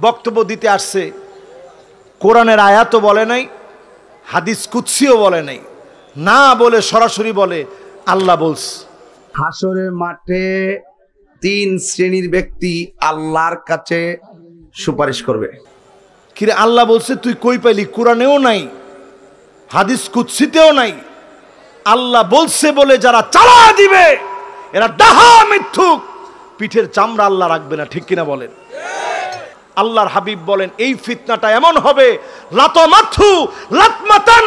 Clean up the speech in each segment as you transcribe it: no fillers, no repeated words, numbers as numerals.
বক্তব্য দিতে আসছে, কোরআনের আয়াতও বলে নাই, হাদিস কুদসিও বলে নাই, না বলে সরাসরি বলে আল্লাহ বলছে। হাসরের মাঠে 3 শ্রেণীর ব্যক্তি আল্লাহর কাছে সুপারিশ করবে। কিরে আল্লাহ বলছে তুই কই পাইলি? কোরআনেও নাই, হাদিস কুদসিতেও নাই। আল্লাহ বলছে বলে যারা চালা দিবে এরা ডাহা মিথ্যুক, পিঠের চামড়া আল্লাহ রাখবে না, ঠিক কিনা বলেন? আল্লাহর হাবিব বলেন এই ফিতনাটা এমন হবে, লাতমাথু লাতমাতান,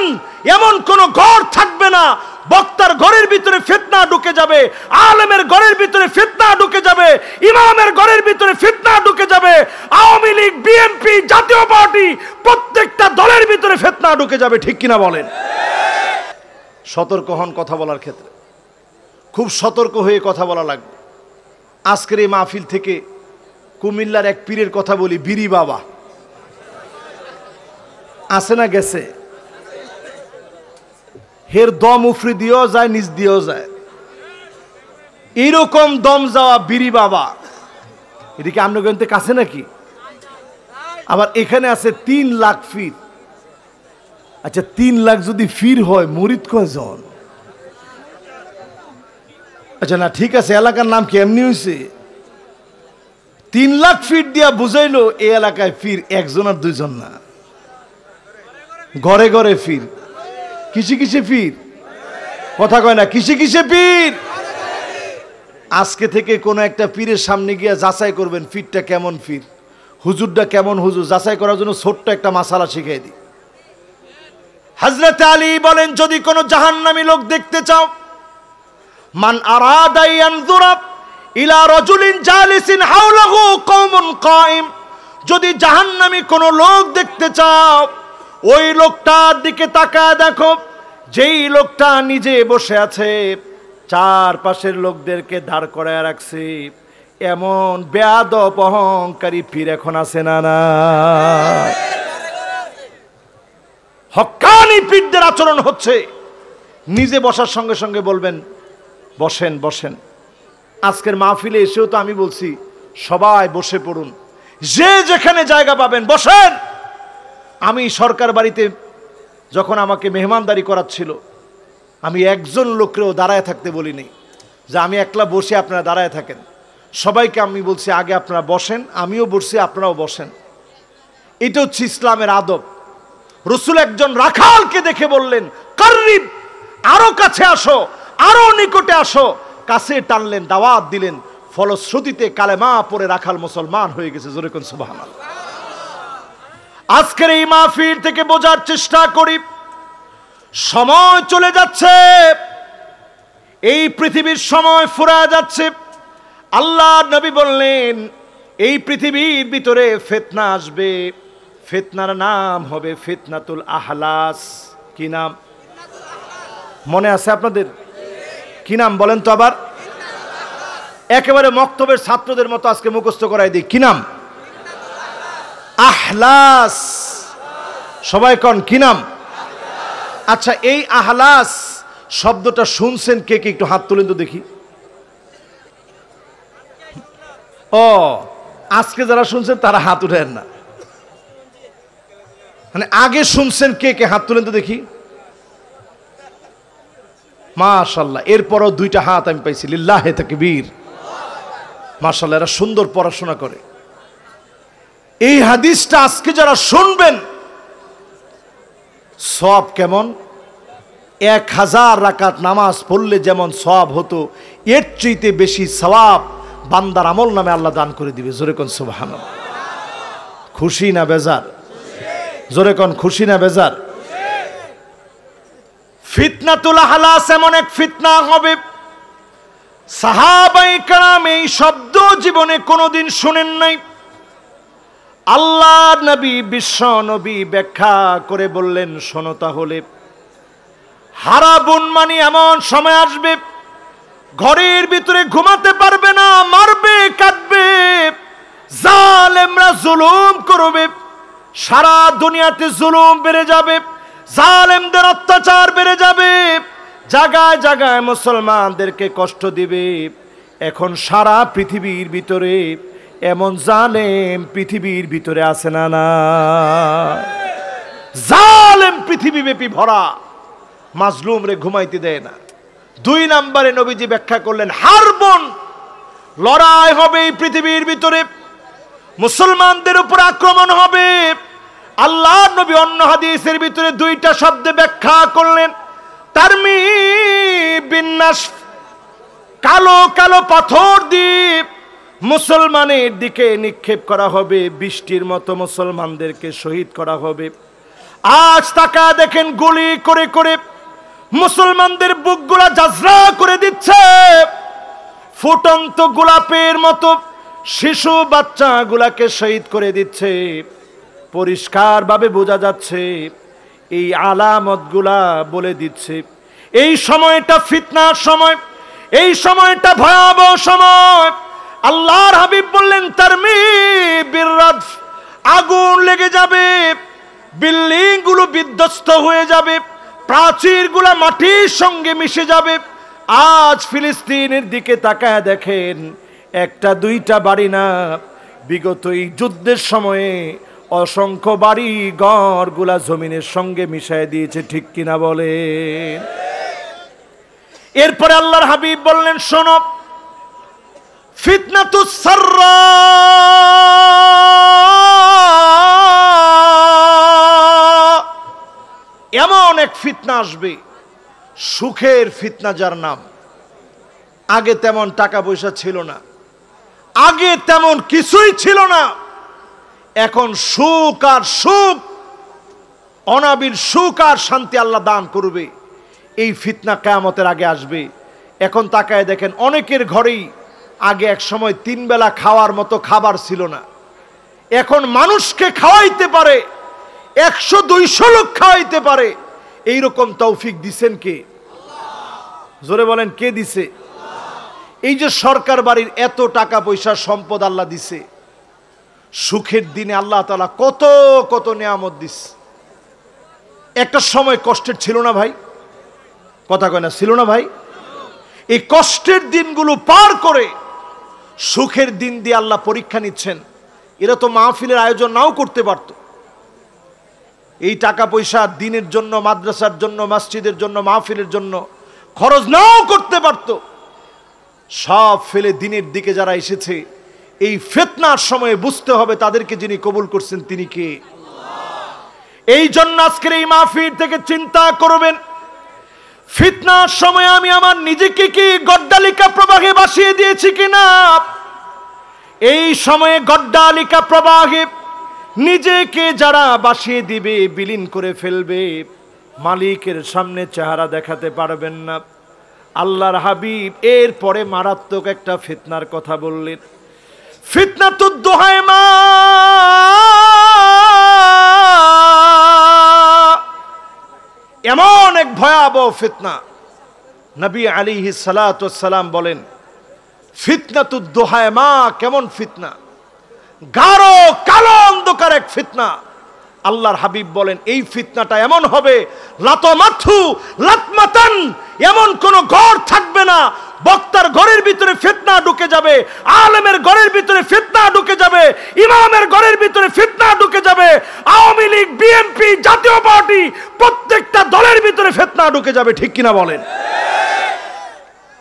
এমন কোন ঘর থাকবে না, বক্তার ঘরের ভিতরে ফিতনা ঢুকে যাবে, আলেমের ঘরের ভিতরে ফিতনা ঢুকে যাবে, ইমামের ঘরের ভিতরে ফিতনা ঢুকে যাবে, আওয়ামী লীগ, বিএনপি, জাতীয় পার্টি প্রত্যেকটা দলের ভিতরে ফিতনা ঢুকে যাবে, ঠিক কিনা বলেন? সতর্ক হন কথা বলার ক্ষেত্রে, খুব সতর্ক হয়ে কথা বলা লাগবে। আজকের এই মাহফিল থেকে কুমিল্লার এক পীরের কথা বলি, বিরি বাবা আছে না গেছে? হের দম উফরি দিয়েও যায়, নিজ দিয়েও যায়, এইরকম দম যাওয়া বিরি বাবা। এদিকে আমনগঞ্জের কাছে নাকি? আবার এখানে আছে 3 লাখ ফির। আচ্ছা 3 লাখ যদি ফির হয়, মুরিদ কয়জন? আচ্ছা না ঠিক আছে, এলাকার নাম কি এমনি হয়েছে? 3 লাখ ফিট দিয়া বুঝাইলো এই এলাকায় ফির 1 জন আর 2 জন না, ঘরে ঘরে ফির। কিসে কিসে ফির? কথা কয় না, কিসে কিসে পীর? আজকে থেকে কোন একটা পীরের সামনে গিয়ে যাচাই করবেন ফিরটা কেমন ফির, হুজুরটা কেমন হুজুর, যাচাই করার জন্য ছোট্ট একটা মাসালা শিখিয়ে দিই। হযরত আলী বলেন যদি কোন জাহান্নামী লোক দেখতে চাও, মান আরাদা ইয়ানজুরা ইলা রাজুলিন জালিসিন হাওলাহু কওমুন কায়েম, যদি জাহান্নামী কোন লোক দেখতে চাও ওই লোকটার দিকে তাকায় দেখো, যেই লোকটা নিজে বসে আছে, চারপাশের লোকদেরকে দাঁড় করায় রাখছে, এমন বেয়াদব অহংকারী পীর এখন আছে না? না, হক্কানি পীরদের আচরণ হচ্ছে, নিজে বসার সঙ্গে সঙ্গে বলবেন বসেন বসেন। আজকের মাহফিলে এসেও তো আমি বলছি সবাই বসে পড়ুন, যে যেখানে জায়গা পাবেন বসেন। আমি সরকার বাড়িতে যখন আমাকে মেহমানদারি করাচ্ছিল, আমি একজন লোককেও দাঁড়ায় থাকতে বলিনি যে আমি একলা বসে আপনারা দাঁড়ায় থাকেন, সবাইকে আমি বলছি আগে আপনারা বসেন, আমিও বসছি আপনারাও বসেন। এটা হচ্ছে ইসলামের আদব। রসুল একজন রাখালকে দেখে বললেন কারিব, আরো কাছে আসো, আরো নিকটে আসো, কাছে টানলেন, দাওয়াত দিলেন, ফলশ্রুতিতে কালেমা পড়ে রাখাল মুসলমান হয়ে গেছে। জোরে কোন সুবহানাল্লাহ। আজকের এই মাহফিল থেকে বোঝার চেষ্টা করি, সময় চলে যাচ্ছে, এই পৃথিবীর সময় ফুরায় যাচ্ছে। আল্লাহ নবী বললেন এই পৃথিবীর ভিতরে ফিতনা আসবে, ফিতনার নাম হবে ফিতনাতুল আহলাস। কি নাম মনে আছে আপনাদের? কি নাম বলেন তো আবার? একেবারে মক্তবের ছাত্রদের মতো আজকে মুখস্থ করাই দিই, কি নাম? আহলাস। সবাই কোন কি নাম? আচ্ছা এই আহলাস শব্দটা শুনছেন কে কে? একটু হাত তুলেন তো দেখি। ও আজকে যারা শুনছেন তারা হাত উঠেন না, মানে আগে শুনছেন কে কে? হাত তুলেন তো দেখি। মাশাআল্লাহ, এরপরও 2টা হাত আমি পাইছি, লিল্লাহে তাকবীর। মাশাআল্লাহ, এরা সুন্দর পড়াশোনা করে। এই হাদিসটা আজকে যারা শুনবেন, সওয়াব কেমন? 1000 রাকাত নামাজ পড়লে যেমন সওয়াব হতো, এর চাইতে বেশি সওয়াব বান্দার আমল নামে আল্লাহ দান করে দিবে। জোরে কোন সুবহানাল্লাহ। খুশি না বেজার? জোরে কোন খুশি না বেজার? ফিতনাতুল আহলাস এমন এক ফিতনা হবে, সাহাবায়ে কেরাম এই শব্দ জীবনে কোনোদিন শুনেন নাই। আল্লাহর নবী, বিশ্ব নবী ব্যাখ্যা করে বললেন শোনো তাহলে, হারাবুন মানে এমন সময় আসবে ঘরের ভিতরে ঘুমাতে পারবে না, মারবে কাটবে, জালেমরা জুলুম করবে, সারা দুনিয়াতে জুলুম বেড়ে যাবে, জালেমদের অত্যাচার বেড়ে যাবে, জায়গায় জায়গায় মুসলমানদেরকে কষ্ট দিবে। এখন সারা পৃথিবীর ভিতরে এমন জালেম পৃথিবীর ভিতরে আছে না? না, জালেম পৃথিবী ব্যাপী ভরা, মাজলুম রে ঘুমাইতে দেয় না। 2 নম্বরে নবীজি ব্যাখ্যা করলেন, হারবন, লড়াই হবে এই পৃথিবীর ভিতরে, মুসলমানদের উপর আক্রমণ হবে। আল্লাহর নবী অন্য হাদিসের ভিতরে 2টা শব্দে ব্যাখ্যা করলেন, তারমি বিন্যাস, কালো কালো পাথর দিয়ে মুসলমানের দিকে নিক্ষেপ করা হবে, বৃষ্টির মতো মুসলমানদেরকে শহীদ করা হবে। আজ তাকা দেখেন, গুলি করে করে মুসলমানদের বুকগুলা জাজরা করে দিচ্ছে, ফুটন্ত গোলাপের মতো শিশু বাচ্চাগুলাকে শহীদ করে দিচ্ছে। পরিষ্কারভাবে বোঝা যাচ্ছে, এই আলামতগুলা বলে দিচ্ছে এই সময়টা ফিতনার সময়, এই সময়টা ভয়াবহ সময়। আল্লাহর হাবিব বললেন, তারমি বিররাদ, আগুন লেগে যাবে, বিল্ডিং গুলো বিধ্বস্ত হয়ে যাবে, প্রাচীরগুলা মাটির সঙ্গে মিশে যাবে। আজ ফিলিস্তিনের দিকে তাকায় দেখেন, 1টা 2টা বাড়ি না, বিগত এই যুদ্ধের সময়ে অসংখ্য বাড়ি ঘরগুলা জমিনের সঙ্গে মিশায় দিয়েছে, ঠিক কিনা বলেন? এরপরে আল্লাহর হাবিব বললেন, শোনো, ফিতনাতুস সাররা, এমন এক ফিতনা আসবে, সুখের ফিতনা, যার নাম, আগে তেমন টাকা পয়সা ছিল না, আগে তেমন কিছুই ছিল না, এখন সুখ আর সুখ, অনাবিল সুখ আর শান্তি আল্লাহ দান করবে। এই ফিতনা কিয়ামতের আগে আসবে। এখন তাকায় দেখেন, অনেকের ঘরেই আগে এক সময় 3 বেলা খাওয়ার মতো খাবার ছিল না, এখন মানুষকে খাওয়াইতে পারে, 100-200 লোক খাওয়াইতে পারে। এইরকম তৌফিক দিছেন কে? জোরে বলেন, কে দিছে? এই যে সরকার বাড়ির এত টাকা পয়সা সম্পদ আল্লাহ দিছে, সুখের দিনে আল্লাহ তাআলা কত কত নিয়ামত দিছে। একটা সময় কষ্টের ছিল না ভাই? কথা কয় না, ছিল না ভাই? এই কষ্টের দিনগুলো পার করে সুখের দিন দিয়ে আল্লাহ পরীক্ষা নিচ্ছেন। এরা তো মাহফিলের আয়োজন নাও করতে পারত, এই টাকা পয়সা দিনের জন্য, মাদ্রাসার জন্য, মসজিদের জন্য, মাহফিলের জন্য খরচ নাও করতে পারত। সব ফেলে দিনের দিকে যারা এসেছে, এই ফিতনার সময়ে বুঝতে হবে তাদেরকে যিনি কবুল করছেন তিনি কে। এই জন্য আজকের এই মাহফিল থেকে চিন্তা করবেন, ফিতনার সময় আমি আমার নিজেকে কি গড্ডালিকা প্রবাহে ভাসিয়ে দিয়েছি কিনা। এই সময়ে গড্ডালিকা প্রবাহে নিজেকে যারা ভাসিয়ে দিবে, বিলীন করে ফেলবে, মালিকের সামনে চেহারা দেখাতে পারবেন না। আল্লাহর হাবিব এরপরে মারাত্মক একটা ফিতনার কথা বললেন, ফিতনাতুদ দুহাইমা, এমন এক ভয়াবহ ফিতনা। নবী আলাইহিস সালাতু ওয়াস সালাম বলেন, ফিতনাতুদ দুহাইমা কেমন ফিতনা? গাঢ় কালো অন্ধকার এক ফিতনা। আল্লাহর হাবিব বলেন, এই ফিতনাটা এমন হবে, লাতমাথু লাতমাতান, এমন কোন ঘর থাকবে না, বক্তার ঘরের ভিতরে ফিতনা ঢুকে যাবে, আলেমের ঘরের ভিতরে ফিতনা ঢুকে যাবে, ইমামের ঘরের ভিতরে ফিতনা ঢুকে যাবে, আওয়ামী লীগ, বিএনপি, জাতীয় পার্টি, প্রত্যেকটা দলের ভিতরে ফিতনা ঢুকে যাবে, ঠিক কিনা বলেন?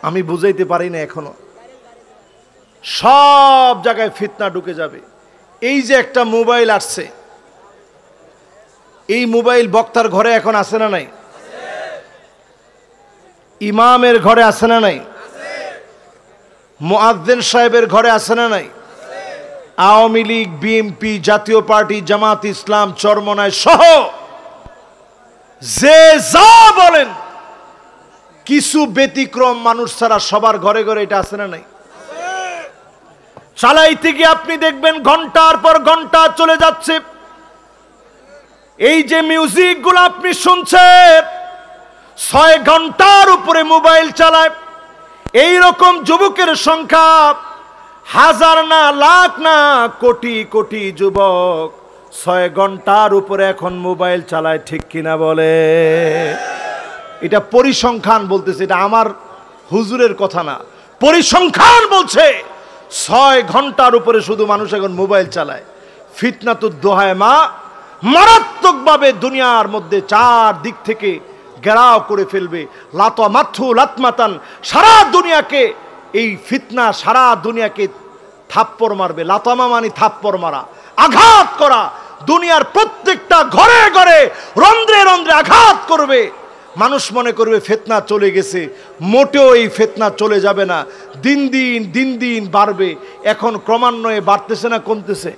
আমি বুঝাইতে পারি না এখনো, সব জায়গায় ফিতনা ঢুকে যাবে। এই যে একটা মোবাইল আসছে, এই মোবাইল বক্তার ঘরে এখন আছে না নাই? ইমামের ঘরে আছে না নাই? মুয়াজ্জিন সাহেবের ঘরে আছে না নাই? আওয়ামী লীগ, বিএনপি, জাতীয় পার্টি, জামাত ইসলাম, চরমনায় সহ যে যা বলেন, কিছু ব্যতিক্রম মানুষ ছাড়া সবার ঘরে ঘরে এটা আছে না নাই? চালাইতে গিয়ে আপনি দেখবেন ঘন্টার পর ঘন্টা চলে যাচ্ছে। এই যে মিউজিক গুলো আপনি শুনছেন, 6 ঘন্টার উপরে মোবাইল চালায়। এই রকম যুবকের সংখ্যা হাজার না, লাখ না, কোটি কোটি যুবক 6 ঘন্টার উপরে এখন মোবাইল চালায়, ঠিক কিনা বলে? এটা পরিসংখ্যান বলতেছে, এটা আমার হুজুরের কথা না, পরিসংখ্যান বলছে 6 ঘন্টার উপরে শুধু মানুষ এখন মোবাইল চালায়। ফিতনাতুদ দোহায় মা মারাত্মকভাবে দুনিয়ার মধ্যে 4 দিক থেকে ঘেরাও করে ফেলবে। লাতা মাথু লাতমাতান, সারা দুনিয়াকে এই ফিতনা সারা দুনিয়াকে থাপ্পড় মারবে। লাতামা মানে থাপ্পড় মারা, আঘাত করা। দুনিয়ার প্রত্যেকটা ঘরে ঘরে রন্ধ্রে রন্ধ্রে আঘাত করবে। মানুষ মনে করবে ফিতনা চলে গেছে, মোটেও এই ফিতনা চলে যাবে না। দিন দিন বাড়বে। এখন ক্রমান্বয়ে বাড়তেছে না কমতেছে?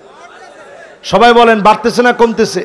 সবাই বলেন বাড়তেছে না কমতেছে?